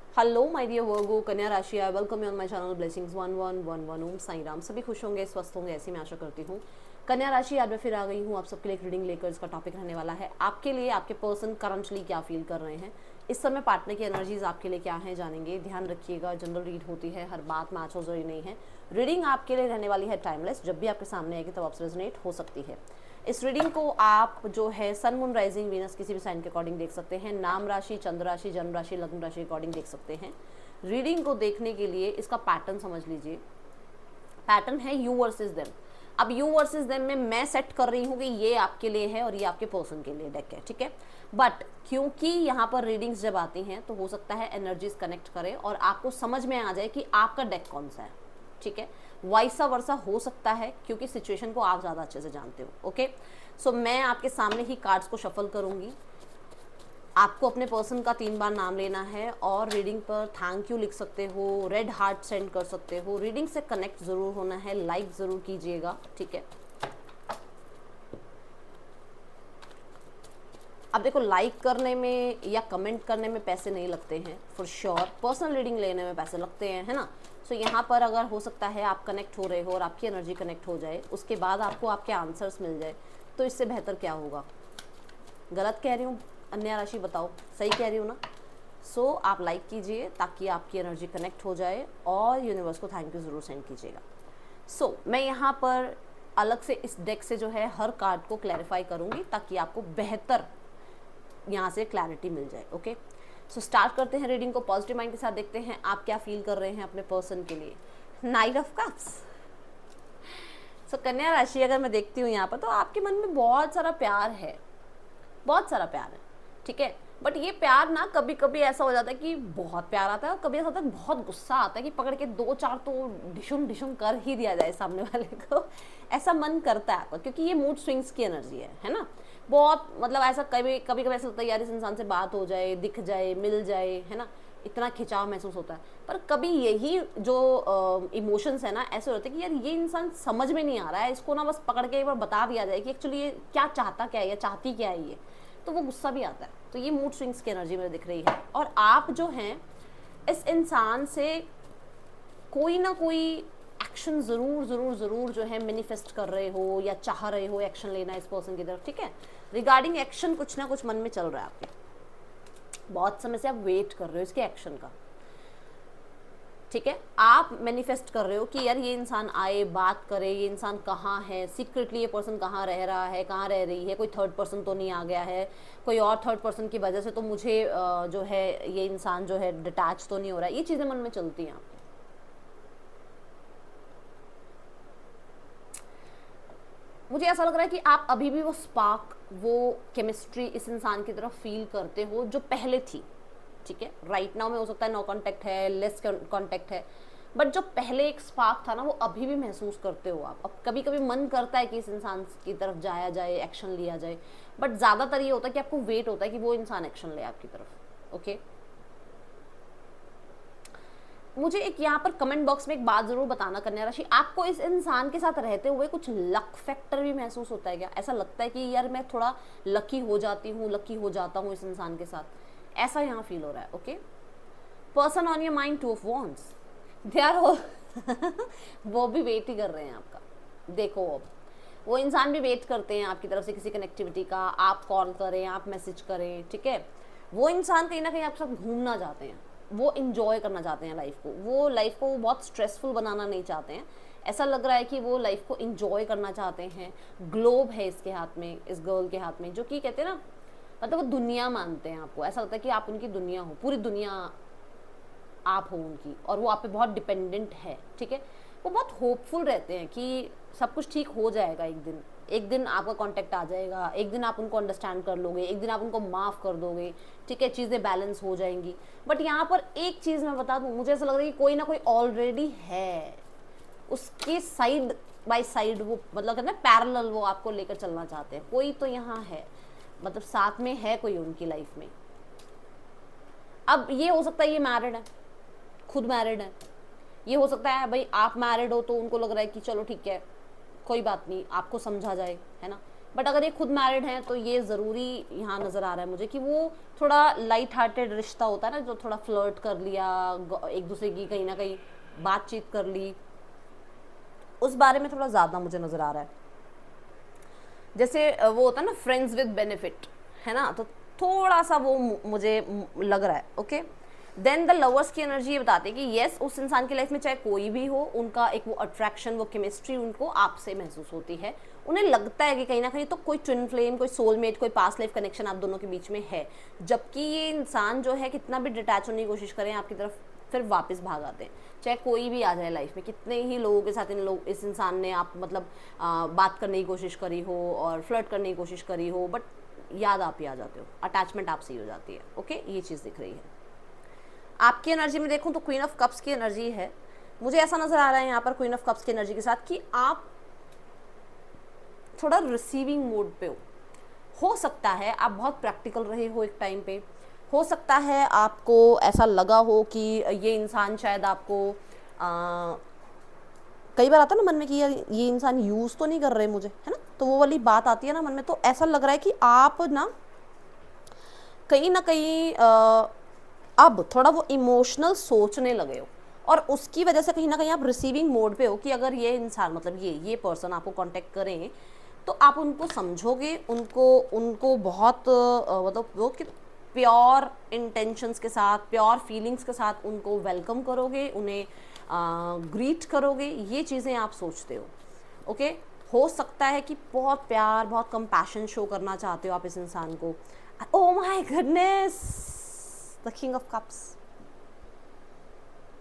Hello my dear वर्गो, कन्या राशि, I welcome you on my channel blessings 1111 ओम साई राम। सभी खुश होंगे, स्वस्थ होंगे, ऐसी मैं आशा करती हूँ। कन्या राशि, आज मैं फिर आ गई हूँ आप सबके लिए एक रीडिंग लेकर। इसका टॉपिक रहने वाला है आपके लिए आपके पर्सन करंटली क्या फील कर रहे हैं इस समय, पार्टनर की एनर्जीज आपके लिए क्या है जानेंगे। ध्यान रखिएगा, जनरल रीड होती है, हर बात मैच हो जरूरी नहीं है। रीडिंग आपके लिए रहने वाली है टाइमलेस, जब भी आपके सामने आएगी तब आपसे रेजोनेट हो सकती है। इस रीडिंग को आप जो है सन मून राइजिंग वीनस किसी भी साइन के अकॉर्डिंग देख सकते हैं, नाम राशि, चंद्र राशि, जन्म राशि, लग्न राशि के अकॉर्डिंग देख सकते हैं। रीडिंग को देखने के लिए इसका पैटर्न समझ लीजिए। पैटर्न है यू वर्सेस देम। अब यू वर्सेस देम में मैं सेट कर रही हूँ कि ये आपके लिए है और ये आपके पर्सन के लिए डेक है, ठीक है। बट क्योंकि यहाँ पर रीडिंग्स जब आती हैं तो हो सकता है एनर्जीज कनेक्ट करें और आपको समझ में आ जाए कि आपका डेक कौन सा है, ठीक है। वाइसा वर्सा हो सकता है क्योंकि सिचुएशन को आप ज़्यादा अच्छे से जानते हो, ओके। सो मैं आपके सामने ही कार्ड्स को शफल करूँगी। आपको अपने पर्सन का 3 बार नाम लेना है और रीडिंग पर थैंक यू लिख सकते हो, रेड हार्ट सेंड कर सकते हो। रीडिंग से कनेक्ट ज़रूर होना है, लाइक ज़रूर कीजिएगा, ठीक है। अब देखो, लाइक करने में या कमेंट करने में पैसे नहीं लगते हैं फॉर श्योर, पर्सनल रीडिंग लेने में पैसे लगते हैं, है ना। सो यहाँ पर अगर हो सकता है आप कनेक्ट हो रहे हो और आपकी एनर्जी कनेक्ट हो जाए, उसके बाद आपको आपके आंसर्स मिल जाए, तो इससे बेहतर क्या होगा। गलत कह रही हूँ कन्या राशि, बताओ सही कह रही हूँ ना। सो आप लाइक कीजिए ताकि आपकी एनर्जी कनेक्ट हो जाए और यूनिवर्स को थैंक यू ज़रूर सेंड कीजिएगा। सो मैं यहाँ पर अलग से इस डेक से जो है हर कार्ड को क्लैरिफाई करूँगी ताकि आपको बेहतर यहाँ से क्लैरिटी मिल जाए, ओके। सो स्टार्ट करते हैं रीडिंग को पॉजिटिव माइंड के साथ। देखते हैं आप क्या फील कर रहे हैं अपने पर्सन के लिए। Night of cups. सो कन्या राशि, अगर मैं देखती हूँ यहाँ पर तो आपके मन में बहुत सारा प्यार है, बहुत सारा प्यार है, ठीक है। बट ये प्यार ना कभी कभी ऐसा हो जाता है कि बहुत प्यार आता है और कभी ऐसा होता है बहुत गुस्सा आता है कि पकड़ के 2-4 तो डिशुम डिशुम कर ही दिया जाए सामने वाले को। ऐसा मन करता है आपका क्योंकि ये मूड स्विंग्स की एनर्जी है ना। बहुत मतलब ऐसा कभी कभी कभी ऐसा होता है यार इस इंसान से बात हो जाए, दिख जाए, मिल जाए, है ना, इतना खिंचाव महसूस होता है। पर कभी यही जो इमोशंस है ना, ऐसे होते हैं कि यार ये इंसान समझ में नहीं आ रहा है, इसको ना बस पकड़ के एक बार बता दिया जाए कि एक्चुअली ये क्या चाहता क्या है या चाहती क्या है ये, तो वो गुस्सा भी आता है। तो ये मूड स्विंग्स की एनर्जी मुझे दिख रही है। और आप जो हैं इस इंसान से कोई ना कोई एक्शन ज़रूर ज़रूर ज़रूर जो है मैनिफेस्ट कर रहे हो या चाह रहे हो एक्शन लेना इस पर्सन की तरफ, ठीक है। रिगार्डिंग एक्शन कुछ ना कुछ मन में चल रहा है आपके, बहुत समय से आप वेट कर रहे हो इसके एक्शन का, ठीक है। आप मैनिफेस्ट कर रहे हो कि यार ये इंसान आए, बात करे, ये इंसान कहाँ है, सीक्रेटली ये पर्सन कहाँ रह रहा है, कहाँ रह रही है, कोई थर्ड पर्सन तो नहीं आ गया है, कोई और थर्ड पर्सन की वजह से तो मुझे जो है ये इंसान जो है डिटैच तो नहीं हो रहा है। ये चीज़ें मन में चलती हैं आपके। मुझे ऐसा लग रहा है कि आप अभी भी वो स्पार्क, वो केमिस्ट्री इस इंसान की तरफ फील करते हो जो पहले थी, ठीक है। राइट नाउ में हो सकता है नो कांटेक्ट है, लेस कांटेक्ट है, बट जो पहले एक स्पार्क था ना वो अभी भी महसूस करते हो आप। अब कभी कभी मन करता है कि इस इंसान की तरफ जाया जाए, एक्शन लिया जाए, बट ज़्यादातर ये होता है कि आपको वेट होता है कि वो इंसान एक्शन ले आपकी तरफ, ओके। मुझे एक यहाँ पर कमेंट बॉक्स में एक बात जरूर बताना कन्या राशि, आपको इस इंसान के साथ रहते हुए कुछ लक फैक्टर भी महसूस होता है क्या? ऐसा लगता है कि यार मैं थोड़ा लकी हो जाती हूँ, लकी हो जाता हूँ इस इंसान के साथ, ऐसा यहाँ फील हो रहा है, okay. Person on your mind, 2 of wands, they are वो भी वेट ही कर रहे हैं आपका। देखो अब वो इंसान भी वेट करते हैं आपकी तरफ से किसी कनेक्टिविटी का, आप कॉल करें, आप मैसेज करें, ठीक है। वो इंसान कहीं ना कहीं आपके साथ घूमना चाहते हैं, वो इंजॉय करना चाहते हैं लाइफ को, वो लाइफ को बहुत स्ट्रेसफुल बनाना नहीं चाहते हैं। ऐसा लग रहा है कि वो लाइफ को इंजॉय करना चाहते हैं। ग्लोब है इसके हाथ में, इस गर्ल के हाथ में, जो कि कहते हैं ना, मतलब वो दुनिया मानते हैं आपको। ऐसा लगता है कि आप उनकी दुनिया हो, पूरी दुनिया आप हो उनकी, और वो आप पे बहुत डिपेंडेंट है, ठीक है। वो बहुत होपफुल रहते हैं कि सब कुछ ठीक हो जाएगा, एक दिन आपका कांटेक्ट आ जाएगा, एक दिन आप उनको अंडरस्टैंड कर लोगे, एक दिन आप उनको माफ़ कर दोगे, ठीक है, चीज़ें बैलेंस हो जाएंगी। बट यहाँ पर एक चीज़ मैं बता दूँ, मुझे ऐसा लग रहा है कि कोई ना कोई ऑलरेडी है उसके साइड बाय साइड, वो मतलब कहते हैं पैरेलल, वो आपको लेकर चलना चाहते हैं। कोई तो यहाँ है, मतलब साथ में है कोई उनकी लाइफ में। अब ये हो सकता है ये मैरिड है, खुद मैरिड है, ये हो सकता है भाई आप मैरिड हो तो उनको लग रहा है कि चलो ठीक है कोई बात नहीं, आपको समझा जाए, है ना। बट अगर ये खुद मैरिड हैं तो ये ज़रूरी यहाँ नज़र आ रहा है मुझे कि वो थोड़ा लाइट हार्टेड रिश्ता होता है ना, जो थोड़ा फ्लर्ट कर लिया, एक दूसरे की कहीं ना कहीं बातचीत कर ली, उस बारे में थोड़ा ज़्यादा मुझे नज़र आ रहा है। जैसे वो होता है ना फ्रेंड्स विद बेनिफिट, है ना, तो थोड़ा सा वो मुझे लग रहा है। ओके, देन द लवर्स की एनर्जी ये बताती है कि येस, उस इंसान की लाइफ में चाहे कोई भी हो, उनका एक वो अट्रैक्शन, वो केमिस्ट्री उनको आपसे महसूस होती है। उन्हें लगता है कि कहीं ना कहीं तो कोई ट्विन फ्लेम, कोई सोलमेट, कोई पास्ट लाइफ कनेक्शन आप दोनों के बीच में है। जबकि ये इंसान जो है कितना भी डिटैच होने की कोशिश करें आपकी तरफ, फिर वापस भाग आते हैं। चाहे कोई भी आ जाए लाइफ में, कितने ही लोगों के साथ इस इंसान ने आप मतलब बात करने की कोशिश करी हो और फ्लर्ट करने की कोशिश करी हो, बट याद आप ही आ जाते हो, अटैचमेंट आपसे ही हो जाती है। ओके, ये चीज़ दिख रही है। आपकी एनर्जी में देखूं तो क्वीन ऑफ कप्स की एनर्जी है। मुझे ऐसा नज़र आ रहा है यहाँ पर क्वीन ऑफ कप्स की एनर्जी के साथ कि आप थोड़ा रिसीविंग मोड पे हो सकता है आप बहुत प्रैक्टिकल रहे हो एक टाइम पे, हो सकता है आपको ऐसा लगा हो कि ये इंसान शायद आपको कई बार आता है ना मन में कि यार ये इंसान यूज़ तो नहीं कर रहे मुझे, है ना, तो वो वाली बात आती है ना मन में। तो ऐसा लग रहा है कि आप ना कहीं अब थोड़ा वो इमोशनल सोचने लगे हो, और उसकी वजह से कहीं ना कहीं आप रिसीविंग मोड पे हो कि अगर ये इंसान मतलब ये पर्सन आपको कांटेक्ट करें तो आप उनको समझोगे, उनको बहुत मतलब वो कि प्योर इंटेंशंस के साथ, प्योर फीलिंग्स के साथ उनको वेलकम करोगे, उन्हें ग्रीट करोगे, ये चीज़ें आप सोचते हो। ओके, हो सकता है कि बहुत प्यार, बहुत कंपैशन शो करना चाहते हो आप इस इंसान को। Oh my goodness, the king of cups.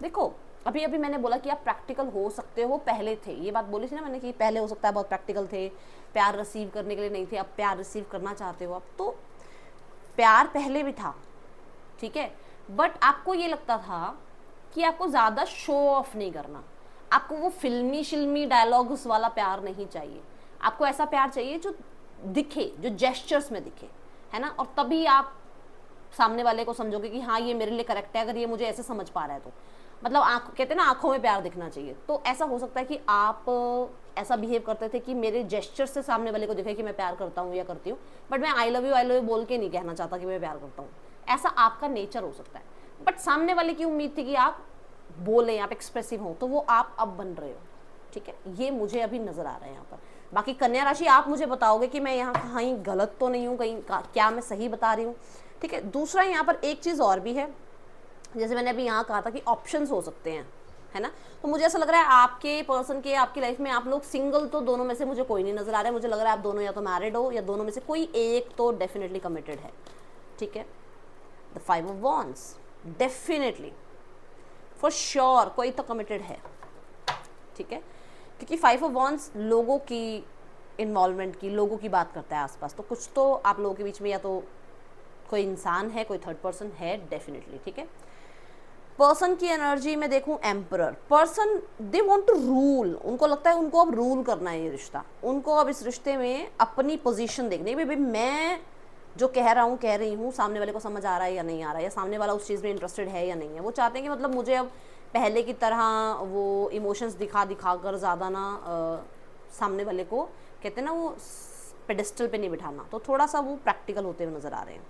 देखो अभी मैंने बोला कि आप प्रैक्टिकल हो सकते हो, पहले थे, ये बात बोली थी ना मैंने कि पहले हो सकता है बहुत प्रैक्टिकल थे, प्यार रिसीव करने के लिए नहीं थे, अब प्यार रिसीव करना चाहते हो आप। तो प्यार पहले भी था, ठीक है, बट आपको ये लगता था कि आपको ज़्यादा शो ऑफ नहीं करना, आपको वो फिल्मी डायलॉग्स वाला प्यार नहीं चाहिए, आपको ऐसा प्यार चाहिए जो दिखे, जो जेस्चर्स में दिखे, है ना, और तभी आप सामने वाले को समझोगे कि हाँ ये मेरे लिए करेक्ट है, अगर ये मुझे ऐसे समझ पा रहा है तो। मतलब कहते हैं ना आंखों में प्यार दिखना चाहिए। तो ऐसा हो सकता है कि आप ऐसा बिहेव करते थे कि मेरे जेस्चर से सामने वाले को दिखे कि मैं प्यार करता हूँ या करती हूँ, बट मैं आई लव यू बोल के नहीं कहना चाहता कि मैं प्यार करता हूँ। ऐसा आपका नेचर हो सकता है, बट सामने वाले की उम्मीद थी कि आप बोलें, आप एक्सप्रेसिव हो, तो वो आप अब बन रहे हो। ठीक है, ये मुझे अभी नजर आ रहा है यहाँ पर। बाकी कन्या राशि आप मुझे बताओगे कि मैं यहाँ कहीं गलत तो नहीं हूँ, कहीं क्या मैं सही बता रही हूँ। ठीक है, दूसरा यहाँ पर एक चीज़ और भी है, जैसे मैंने अभी यहाँ कहा था कि ऑप्शंस हो सकते हैं, है ना, तो मुझे ऐसा लग रहा है आपके पर्सन के, आपकी लाइफ में आप लोग सिंगल तो दोनों में से मुझे कोई नहीं नजर आ रहा है। मुझे लग रहा है आप दोनों या तो मैरिड हो या दोनों में से कोई एक तो डेफिनेटली कमिटेड है। ठीक है, the 5 of wands, definitely for sure कोई तो कमिटेड है। ठीक है, क्योंकि 5 ऑफ वॉन्ड्स लोगों की इन्वॉल्वमेंट की, लोगों की बात करता है आसपास, तो कुछ तो आप लोगों के बीच में या तो कोई इंसान है, कोई थर्ड पर्सन है डेफिनेटली। ठीक है, पर्सन की एनर्जी में देखूं emperor, person they want to rule, उनको लगता है उनको अब रूल करना है ये रिश्ता, उनको अब इस रिश्ते में अपनी पोजीशन देखनी है। भाई मैं जो कह रहा हूँ कह रही हूँ, सामने वाले को समझ आ रहा है या नहीं आ रहा है, या सामने वाला उस चीज़ में इंटरेस्टेड है या नहीं है। वो चाहते हैं कि मतलब मुझे अब पहले की तरह वो इमोशंस दिखा कर ज़्यादा ना सामने वाले को कहते हैं ना वो पेडिस्टल पे नहीं बिठाना, तो थोड़ा सा वो प्रैक्टिकल होते हुए नजर आ रहे हैं।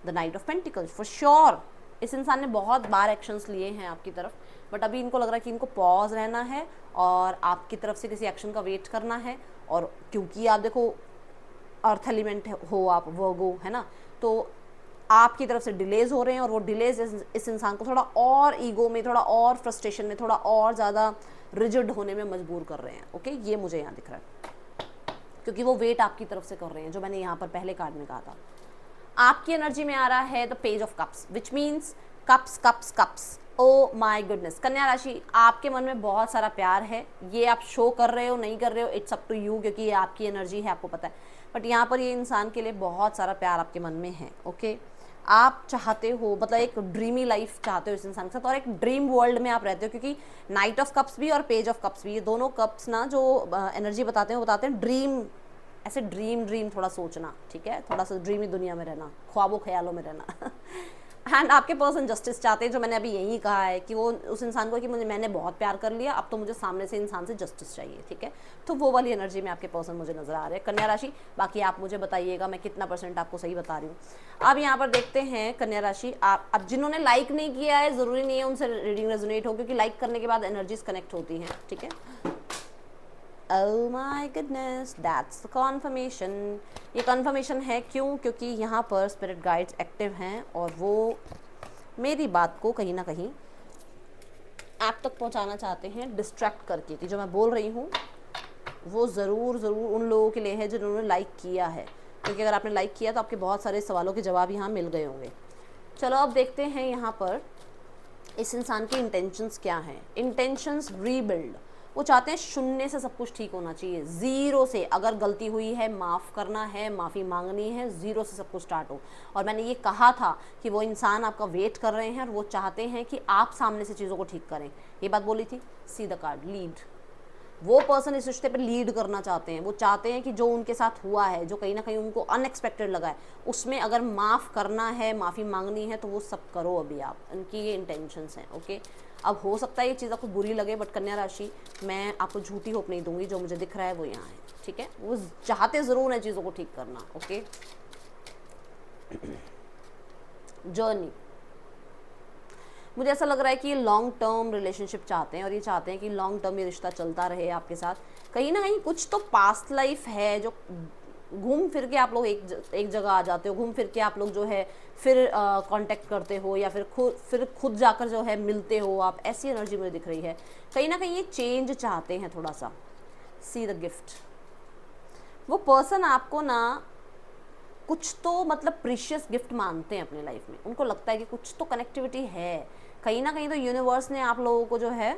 The knight of pentacles, for sure इस इंसान ने बहुत बार एक्शंस लिए हैं आपकी तरफ, बट अभी इनको लग रहा है कि इनको पॉज रहना है और आपकी तरफ से किसी एक्शन का वेट करना है। और क्योंकि आप देखो अर्थ एलिमेंट हो आप, वर्गो, है ना, तो आपकी तरफ से डिलेज हो रहे हैं, और वो डिलेज इस इंसान को थोड़ा और ईगो में, थोड़ा और फ्रस्ट्रेशन में, थोड़ा और ज़्यादा रिजिड होने में मजबूर कर रहे हैं। ओके, ये मुझे यहाँ दिख रहा है, क्योंकि वो वेट आपकी तरफ से कर रहे हैं, जो मैंने यहाँ पर पहले कार्ड में कहा था। आपकी एनर्जी में आ रहा है the page of cups, which means cups cups cups. Oh my goodness, कन्या राशि, आपके मन में बहुत सारा प्यार है, ये आप शो कर रहे हो नहीं कर रहे हो, इट्स अप टू यू, क्योंकि ये आपकी एनर्जी है, आपको पता है। बट यहाँ पर ये इंसान के लिए बहुत सारा प्यार आपके मन में है। ओके, आप चाहते हो, मतलब एक ड्रीमी लाइफ चाहते हो इस इंसान के साथ, और एक ड्रीम वर्ल्ड में आप रहते हो, क्योंकि नाइट ऑफ कप्स भी और पेज ऑफ कप्स भी, ये दोनों कप्स ना जो एनर्जी बताते हैं वो बताते हैं ड्रीम, ऐसे ड्रीम थोड़ा सोचना। ठीक है, थोड़ा सा ड्रीमी दुनिया में रहना, ख्वाबों ख्यालों में रहना। एंड आपके पर्सन जस्टिस चाहते हैं, जो मैंने अभी यही कहा है कि वो उस इंसान को कि मैंने बहुत प्यार कर लिया, अब तो मुझे सामने से इंसान से जस्टिस चाहिए, ठीक है। तो वो वाली एनर्जी में आपके पर्सन मुझे नजर आ रहे हैं कन्या राशि। बाकी आप मुझे बताइएगा मैं कितना % आपको सही बता रही हूँ। अब यहाँ पर देखते हैं कन्या राशि, आप अब जिन्होंने लाइक नहीं किया है ज़रूरी नहीं है उनसे रीडिंग रेजोनेट हो, क्योंकि लाइक करने के बाद एनर्जीज कनेक्ट होती हैं, ठीक है। Oh my goodness, that's the confirmation। ये confirmation है क्यों? क्योंकि यहाँ पर स्पिरिट गाइड्स एक्टिव हैं और वो मेरी बात को कहीं ना कहीं आप तक पहुँचाना चाहते हैं डिस्ट्रैक्ट करके, कि जो मैं बोल रही हूँ वो ज़रूर उन लोगों के लिए है जिन्होंने लाइक किया है, क्योंकि अगर आपने लाइक किया तो आपके बहुत सारे सवालों के जवाब यहाँ मिल गए होंगे। चलो अब देखते हैं यहाँ पर इस इंसान की इंटेंशंस क्या हैं। इंटेंशंस रीबिल्ड, वो चाहते हैं शून्य से सब कुछ ठीक होना चाहिए, ज़ीरो से। अगर गलती हुई है माफ़ करना है, माफ़ी मांगनी है, ज़ीरो से सब कुछ स्टार्ट हो। और मैंने ये कहा था कि वो इंसान आपका वेट कर रहे हैं और वो चाहते हैं कि आप सामने से चीज़ों को ठीक करें, ये बात बोली थी। See the card, lead. वो पर्सन इस रिश्ते पे लीड करना चाहते हैं, वो चाहते हैं कि जो उनके साथ हुआ है, जो कहीं ना कहीं उनको अनएक्सपेक्टेड लगा है, उसमें अगर माफ़ करना है, माफ़ी मांगनी है, तो वो सब करो अभी आप। उनकी ये इंटेंशंस हैं, ओके। अब हो सकता है ये चीज़ आपको बुरी लगे, बट कन्या राशि मैं आपको झूठी होप नहीं दूंगी, जो मुझे दिख रहा है वो यहाँ है, ठीक है। वो चाहते ज़रूर है चीज़ों को ठीक करना, ओके। जर्नी, मुझे ऐसा लग रहा है कि ये लॉन्ग टर्म रिलेशनशिप चाहते हैं और ये चाहते हैं कि लॉन्ग टर्म ये रिश्ता चलता रहे आपके साथ। कहीं ना कहीं कुछ तो पास्ट लाइफ है जो घूम फिर के आप लोग एक जगह आ जाते हो, घूम फिर के आप लोग जो है फिर कांटेक्ट करते हो, या फिर खुद जाकर जो है मिलते हो आप, ऐसी एनर्जी मुझे दिख रही है। कहीं ना कहीं ये चेंज चाहते हैं थोड़ा सा। सी द गिफ्ट, वो पर्सन आपको ना कुछ तो मतलब प्रीशियस गिफ्ट मानते हैं अपनी लाइफ में। उनको लगता है कि कुछ तो कनेक्टिविटी है, कहीं ना कहीं तो यूनिवर्स ने आप लोगों को जो है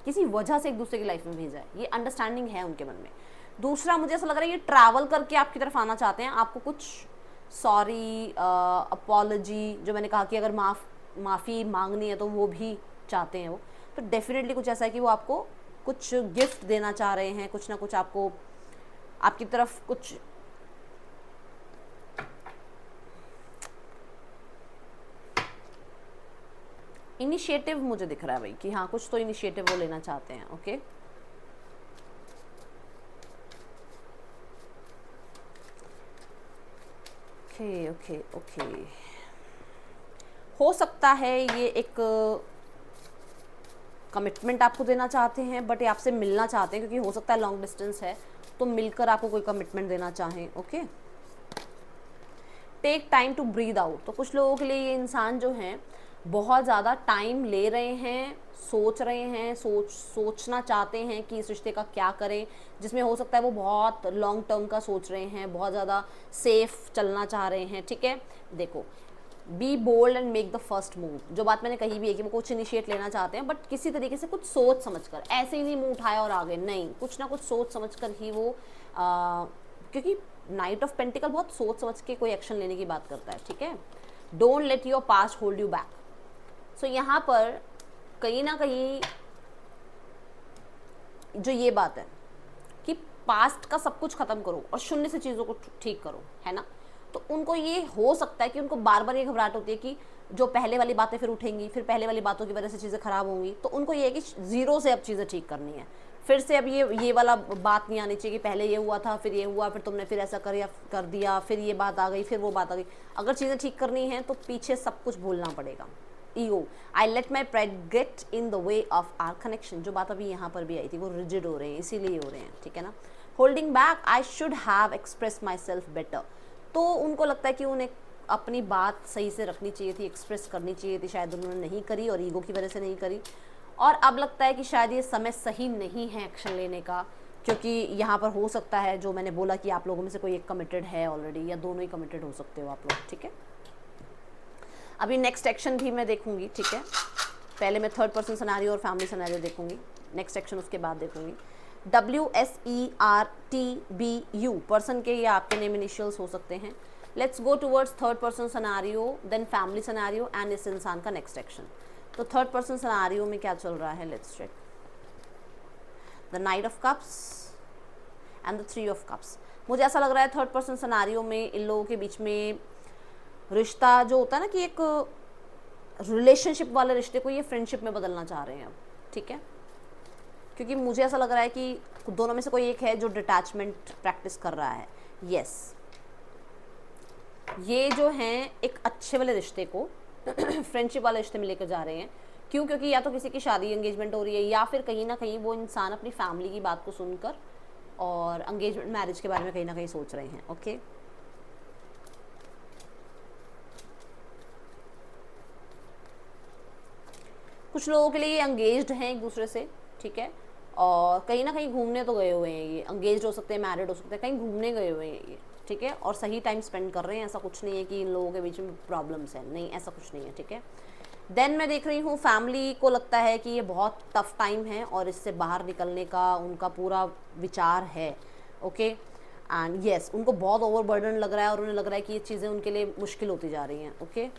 किसी वजह से एक दूसरे की लाइफ में भेजा है, ये अंडरस्टैंडिंग है उनके मन में। दूसरा मुझे ऐसा लग रहा है ये ट्रैवल करके आपकी तरफ आना चाहते हैं, आपको कुछ सॉरी, अपॉलॉजी, जो मैंने कहा कि अगर माफ़ी मांगनी है तो वो भी चाहते हैं वो। तो डेफिनेटली कुछ ऐसा है कि वो आपको कुछ गिफ्ट देना चाह रहे हैं, कुछ ना कुछ आपको आपकी तरफ कुछ इनिशिएटिव मुझे दिख रहा है भाई, कि हाँ कुछ तो इनिशिएटिव वो लेना चाहते हैं, ओके। ओके ओके ओके, हो सकता है ये एक कमिटमेंट आपको देना चाहते हैं, बट ये आपसे मिलना चाहते हैं, क्योंकि हो सकता है लॉन्ग डिस्टेंस है तो मिलकर आपको कोई कमिटमेंट देना चाहें, okay. Take time to breathe out, तो कुछ लोगों के लिए ये इंसान जो हैं बहुत ज़्यादा टाइम ले रहे हैं, सोच रहे हैं, सोचना चाहते हैं कि इस रिश्ते का क्या करें, जिसमें हो सकता है वो बहुत लॉन्ग टर्म का सोच रहे हैं, बहुत ज़्यादा सेफ चलना चाह रहे हैं, ठीक है। देखो, be bold and make the first move, जो बात मैंने कही भी है कि वो कुछ इनिशिएट लेना चाहते हैं, बट किसी तरीके से कुछ सोच समझ कर, ऐसे ही नहीं मुँह उठाया और आगे नहीं, कुछ ना कुछ सोच समझ कर ही वो क्योंकि नाइट ऑफ पेंटिकल बहुत सोच समझ के कोई एक्शन लेने की बात करता है, ठीक है। Don't let your past hold you back. So यहाँ पर कहीं ना कहीं जो ये बात है कि पास्ट का सब कुछ ख़त्म करो और शून्य से चीज़ों को ठीक करो, है ना। तो उनको ये हो सकता है कि उनको बार बार ये घबराहट होती है कि जो पहले वाली बातें फिर उठेंगी, फिर पहले वाली बातों की वजह से चीज़ें ख़राब होंगी, तो उनको ये है कि ज़ीरो से अब चीज़ें ठीक करनी है। फिर से अब ये वाला बात नहीं आनी चाहिए कि पहले ये हुआ था, फिर ये हुआ, फिर तुमने फिर ऐसा कर दिया, फिर ये बात आ गई, फिर वो बात आ गई। अगर चीज़ें ठीक करनी है तो पीछे सब कुछ भूलना पड़ेगा। Ego, I let my pride get in the way of our connection, जो बात अभी यहाँ पर भी आई थी, वो रिजिड हो रहे हैं, इसीलिए हो रहे हैं, ठीक है ना। Holding back, I should have express my self better, तो उनको लगता है कि उन्हें अपनी बात सही से रखनी चाहिए थी, एक्सप्रेस करनी चाहिए थी, शायद उन्होंने नहीं करी और ईगो की वजह से नहीं करी। और अब लगता है कि शायद ये समय सही नहीं है एक्शन लेने का, क्योंकि यहाँ पर हो सकता है जो मैंने बोला कि आप लोगों में से कोई एक कमिटेड है ऑलरेडी, या दोनों ही कमिटेड हो सकते हो आप लोग, ठीक है। अभी नेक्स्ट एक्शन भी मैं देखूंगी, ठीक है। पहले मैं थर्ड पर्सन सिनेरियो और फैमिली सिनेरियो देखूंगी, नेक्स्ट एक्शन उसके बाद देखूंगी। WSERTBU पर्सन के या आपके नेम इनिशियल्स हो सकते हैं। Let's go towards third person scenario, then family scenario and इस इंसान का नेक्स्ट एक्शन। तो थर्ड पर्सन सिनेरियो में क्या चल रहा है, let's check. The knight of cups and the 3 of cups. मुझे ऐसा लग रहा है थर्ड पर्सन सिनेरियो में इन लोगों के बीच में रिश्ता जो होता है ना कि एक रिलेशनशिप वाले रिश्ते को ये फ्रेंडशिप में बदलना चाह रहे हैं अब, ठीक है। क्योंकि मुझे ऐसा लग रहा है कि दोनों में से कोई एक है जो डिटैचमेंट प्रैक्टिस कर रहा है। यस, ये जो हैं एक अच्छे वाले रिश्ते को फ्रेंडशिप वाले रिश्ते में लेकर जा रहे हैं। क्यों? क्योंकि या तो किसी की शादी एंगेजमेंट हो रही है, या फिर कहीं ना कहीं वो इंसान अपनी फैमिली की बात को सुनकर और एंगेजमेंट मैरिज के बारे में कहीं ना कहीं सोच रहे हैं। ओके, कुछ लोगों के लिए ये एंगेज्ड हैं एक दूसरे से, ठीक है, और कहीं ना कहीं घूमने तो गए हुए हैं। ये एंगेज्ड हो सकते हैं, मैरिड हो सकते हैं, कहीं घूमने गए हुए हैं ये, ठीक है, और सही टाइम स्पेंड कर रहे हैं। ऐसा कुछ नहीं है कि इन लोगों के बीच में प्रॉब्लम्स हैं, नहीं, ऐसा कुछ नहीं है, ठीक है। देन मैं देख रही हूँ फैमिली को लगता है कि ये बहुत टफ टाइम है और इससे बाहर निकलने का उनका पूरा विचार है। ओके, एंड यस, उनको बहुत ओवरबर्डन लग रहा है और उन्हें लग रहा है कि ये चीज़ें उनके लिए मुश्किल होती जा रही हैं। ओके,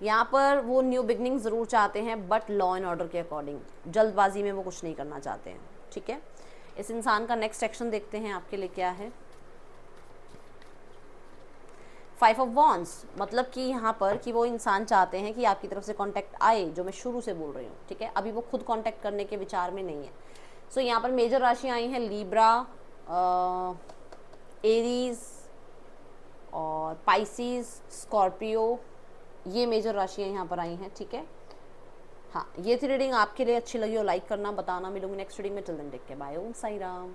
यहाँ पर वो न्यू बिगनिंग ज़रूर चाहते हैं, बट लॉ एंड ऑर्डर के अकॉर्डिंग, जल्दबाजी में वो कुछ नहीं करना चाहते हैं, ठीक है। इस इंसान का नेक्स्ट एक्शन देखते हैं आपके लिए क्या है। 5 ऑफ वॉन्ड्स, मतलब कि यहाँ पर कि वो इंसान चाहते हैं कि आपकी तरफ से कांटेक्ट आए, जो मैं शुरू से बोल रही हूँ, ठीक है। अभी वो खुद कांटेक्ट करने के विचार में नहीं है। सो यहाँ पर मेजर राशियाँ आई हैं लीब्रा, एरीज और पाइसिस, स्कॉर्पियो, ये मेजर राशियाँ यहाँ पर आई हैं, ठीक है। हाँ, ये थी रीडिंग। आपके लिए अच्छी लगी हो लाइक करना, बताना। मिलूंगी नेक्स्ट रीडिंग में। Till then take care, bye, Om Sai Ram.